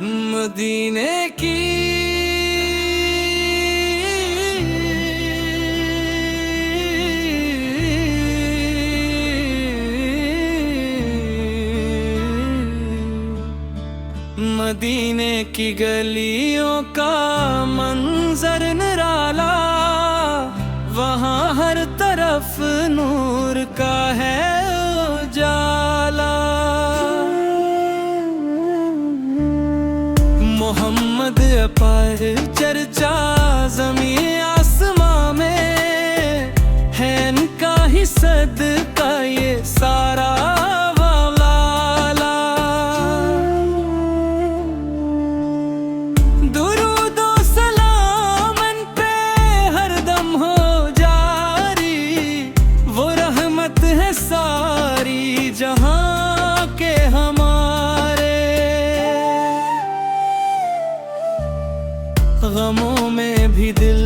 मदीने की मदीने की गलियों का मंजर निराला, वहाँ हर तरफ नूर का है उजाला। मोहम्मद पर चर्चा ज़मीं आसमां में है, इनका ही सदका ये सारा वाला। दुरूद ओ सलाम इन पे हरदम हो जारी, वो रहमत है सारी जहां के हमारे। गमों में भी दिल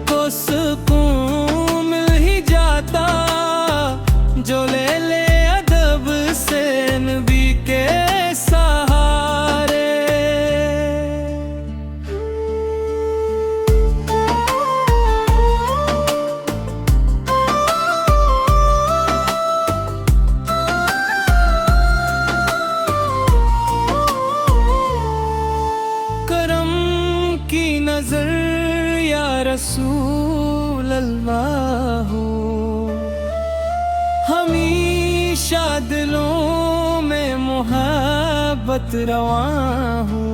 को सुकून मिल ही जाता, जो ले ले अदब से नबी के सहारे। करम की नजर या रसूल अल्लाह हो, हमेशा दिलों में मोहब्बत रवा हो।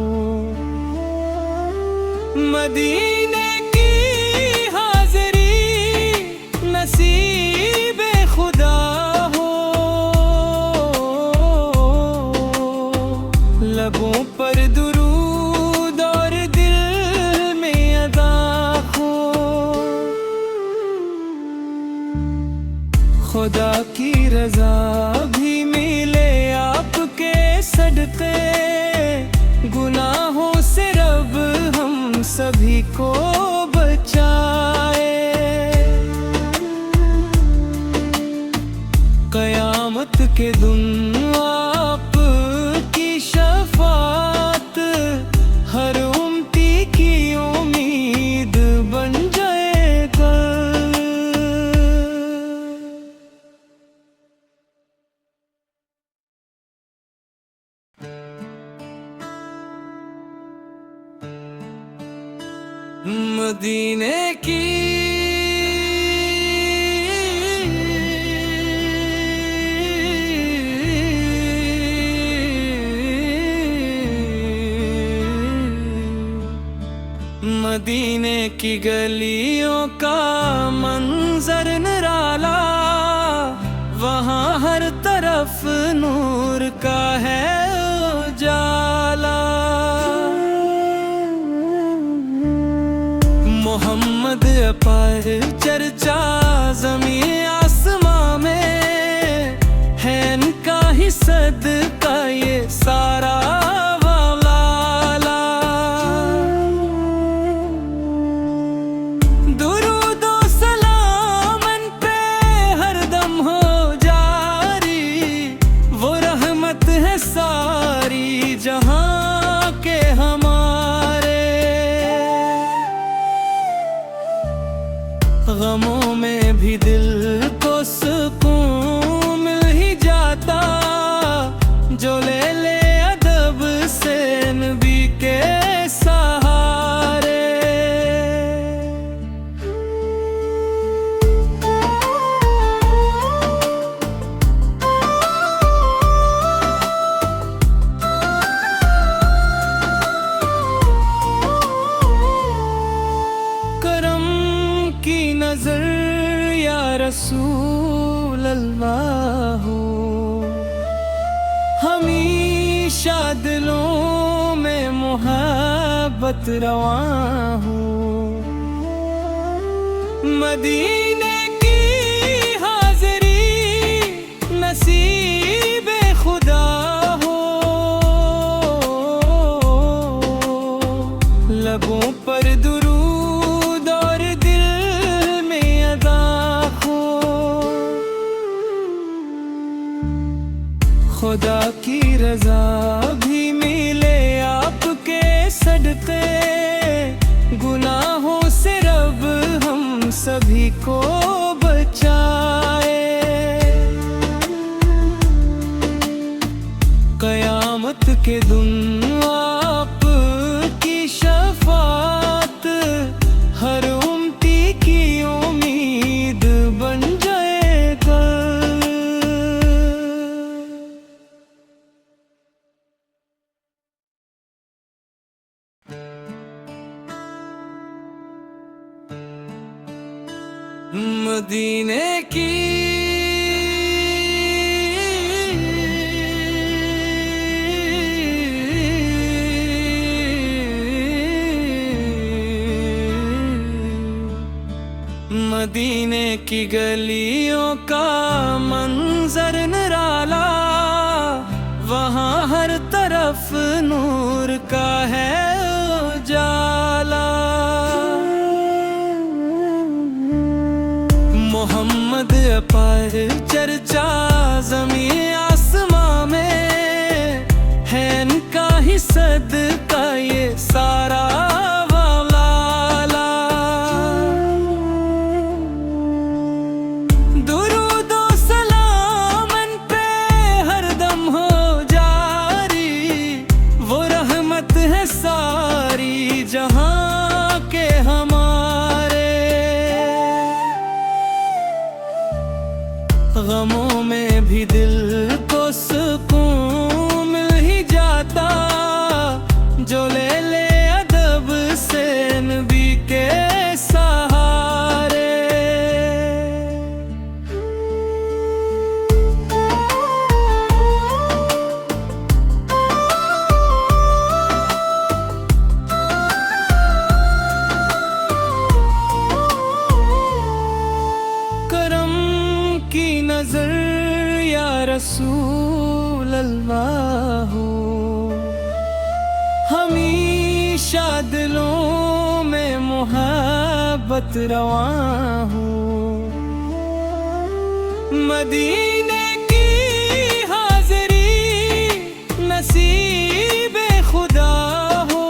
मदीने की हाज़री नसीबे खुदा हो, लबों पर दुरूद और दिल में अदा हो। खुदा की रजा भी मिले आपके सदक़े, गुनाहों से रब हम सभी को बचाए। क़यामत के दिन आपकी शफ़ाअत हर उम्मती की उम्मीद बन जाएगा। मदीने की मदीने की गलियों का मंजर निराला, वहाँ हर तरफ नूर का है उजाला। मोहम्मद पर चर्चा ज़मीं आसमां में है, इनका ही सदका ये सारा वाला। दुरूद ओ सलाम इन पे हरदम हो जारी, वो रहमत है सारी जहां के हमारे। गमों में भी दिल को सुकून मिल ही जाता, जो ले ले अदब से नबी के सहारे। करम की नजर या रसूल अल्लाह हो, हमेशा दिलों में मोहब्बत रवा हो। मदीने की हाज़री नसीबे खुदा हो, लबों पर दुरूद और दिल में अदा हो। खुदा की रजा भी मिले आपके सदके गुनाहों से रब हम सभी को बचाए। कयामत के दिन आप की शफात हर उम्मती की उम्मीद बन जाएगा। मदीने की मदीने की गलियों का मंजर निराला, वहाँ हर तरफ नूर का है उजाला। मोहम्मद पर चर्चा ज़मीं आसमां में है, इनका ही सदका ये सारा वाला। दुरूद और सलाम इन पे हरदम हो जारी, वो रहमत है सारी जहां के हमारे। गमों में भी दिल को सुकून मिल ही जाता, जो ले ले अदब से नबी के सहारे। करम की नजर या रसूल अल्लाह हो, हमेशा दिलों में मोहब्बत रवां हो। मदीने की हाज़री नसीब खुदा हो,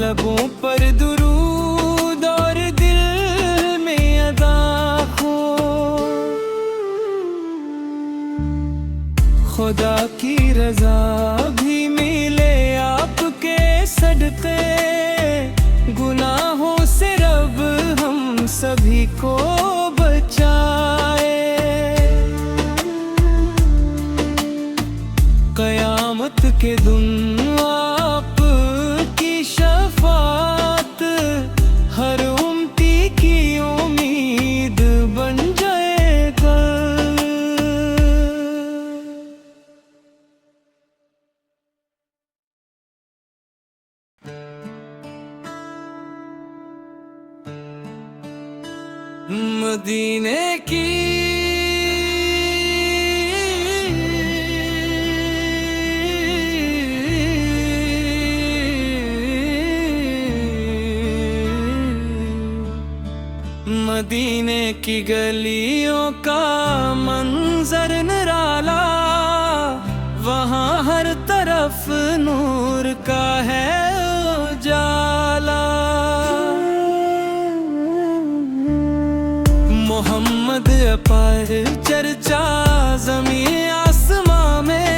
लबों पर दुरूद और दिल में अदा हो। खुदा की रजा भी मिले आपके सदके, गुनाहों से रब हम सभी को बचाए। कयामत के दिन आप की शफात हर उम्मती की उम्मीद बन जाएगा। मदीने की मदीने की गलियों का मंजर निराला, वहाँ हर तरफ नूर का है उजाला। मोहम्मद पर चर्चा ज़मीं आसमां में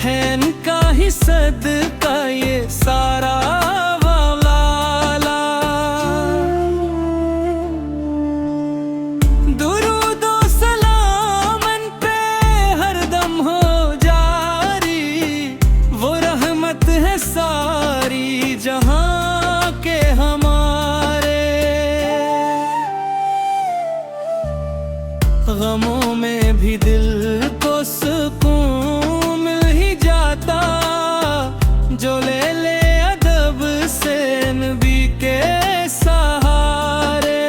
है, इनका ही सदका ये सारा वाला। दुरूद और सलाम इन पे हरदम हो जारी, वो रहमत है सारी जहां के हमारे। गमों में भी दिल को सुकून मिल ही जाता, जो ले ले अदब से नबी के सहारे।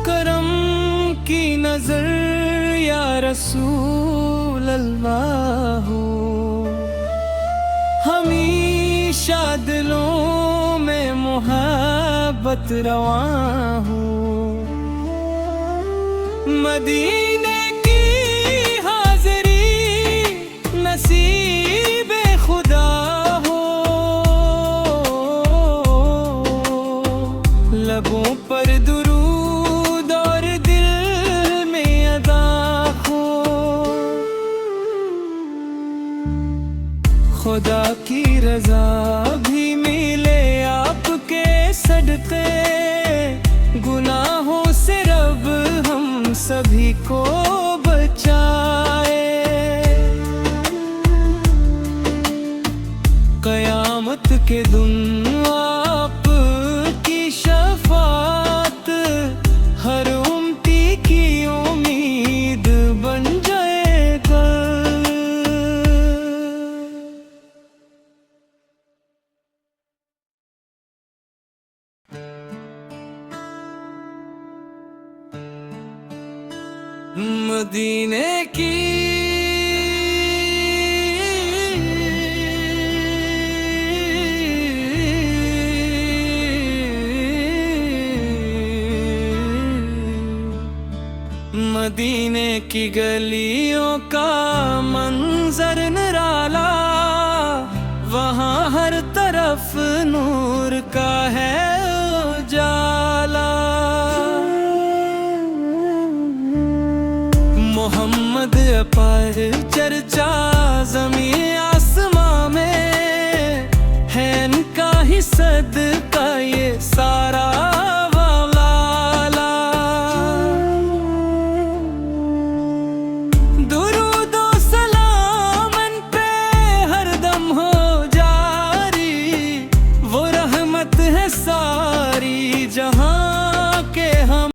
करम की नजर या रसूल अल्लाह हो, दिलों में मोहब्बत रवा हूँ। मदीने की हाज़री नसीबे खुदा हो, लबों पर दुरूद और दिल में अदा हो। खुदा की रज़ा भी मिले आपके सदक़े, गुनाहों से रब हम सभी को बचाए। क़यामत के दिन आपकी शफ़ाअत हर उम्मती की उम्मीद बन जाएगा। मदीने की मदीने की गलियों का मंजर निराला, वहाँ हर तरफ नूर का है उजाला। मोहम्मद पर चर्चा ज़मीं आसमां में है, इनका ही सदका ये सारा वाला। दुरूद ओ सलाम इन पे हरदम हो जारी, वो रहमत है सारी